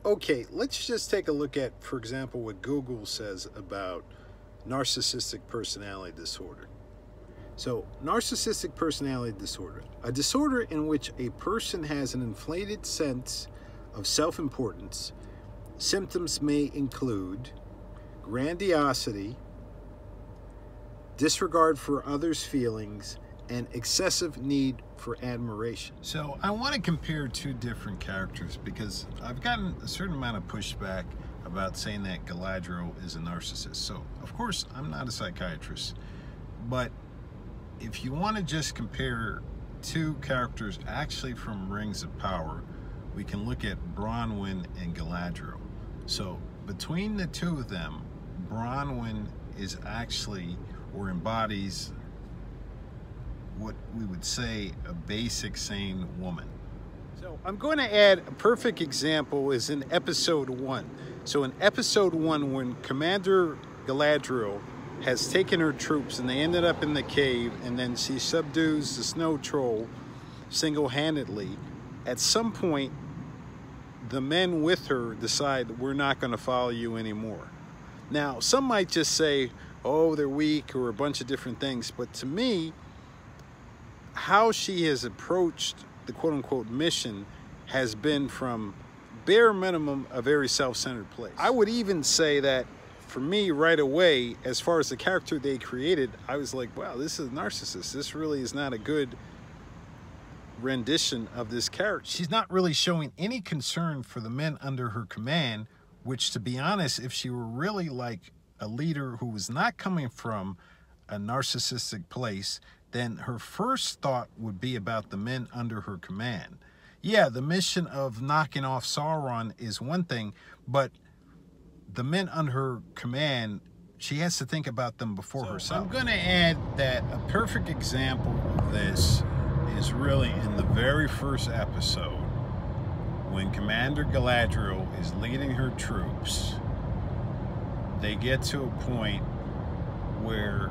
Okay, let's just take a look at, for example, what Google says about narcissistic personality disorder. So, narcissistic personality disorder, a disorder in which a person has an inflated sense of self-importance. Symptoms may include grandiosity, disregard for others' feelings, and excessive need for admiration. So I want to compare two different characters because I've gotten a certain amount of pushback about saying that Galadriel is a narcissist. So of course I'm not a psychiatrist, but if you want to just compare two characters actually from Rings of Power, we can look at Bronwyn and Galadriel. So between the two of them, Bronwyn is actually, or embodies, what we would say a basic sane woman. So I'm going to add a perfect example is in episode 1. So in episode 1, when Commander Galadriel has taken her troops and they ended up in the cave, and then she subdues the snow troll single-handedly, at some point the men with her decide, we're not going to follow you anymore. Now some might just say, oh, they're weak, or a bunch of different things, but to me, how she has approached the quote-unquote mission has been, from bare minimum, a very self-centered place. I would even say that for me right away, as far as the character they created, I was like, wow, this is a narcissist. This really is not a good rendition of this character. She's not really showing any concern for the men under her command, which, to be honest, if she were really like a leader who was not coming from a narcissistic place, then her first thought would be about the men under her command. Yeah, the mission of knocking off Sauron is one thing, but the men under her command, she has to think about them before herself. I'm going to add that a perfect example of this is really in the very first episode, when Commander Galadriel is leading her troops. They get to a point where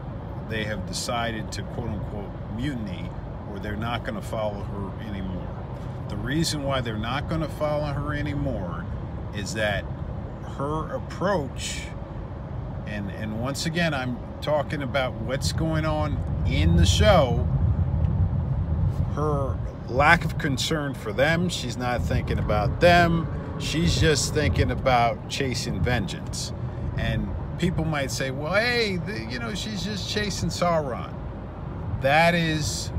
they have decided to quote-unquote mutiny, or they're not going to follow her anymore. The reason why they're not going to follow her anymore is that her approach, and once again I'm talking about what's going on in the show, her lack of concern for them. She's not thinking about them. She's just thinking about chasing vengeance. And people might say, well, hey, she's just chasing Sauron. That is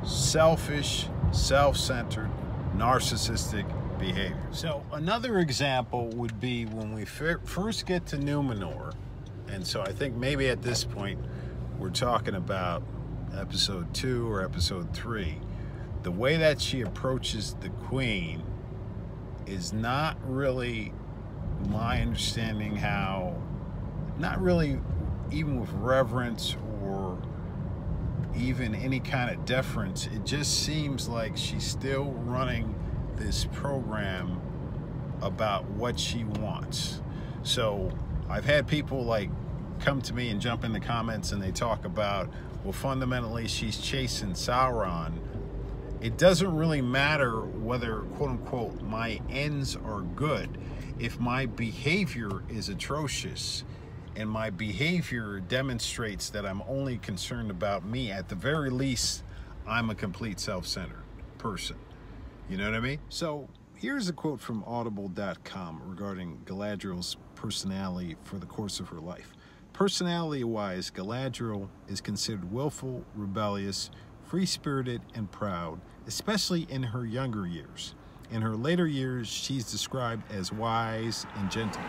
selfish, self-centered, narcissistic behavior. So another example would be when we first get to Numenor. And so I think maybe at this point we're talking about episode 2 or episode 3. The way that she approaches the queen is not really my understanding how, not really even with reverence or even any kind of deference. It just seems like she's still running this program about what she wants. So I've had people like come to me and jump in the comments and they talk about, well, fundamentally she's chasing Sauron. It doesn't really matter whether quote unquote my ends are good. If my behavior is atrocious and my behavior demonstrates that I'm only concerned about me, at the very least, I'm a complete self-centered person. You know what I mean? So here's a quote from audible.com regarding Galadriel's personality for the course of her life. Personality-wise, Galadriel is considered willful, rebellious, free-spirited, and proud, especially in her younger years. In her later years, she's described as wise and gentle.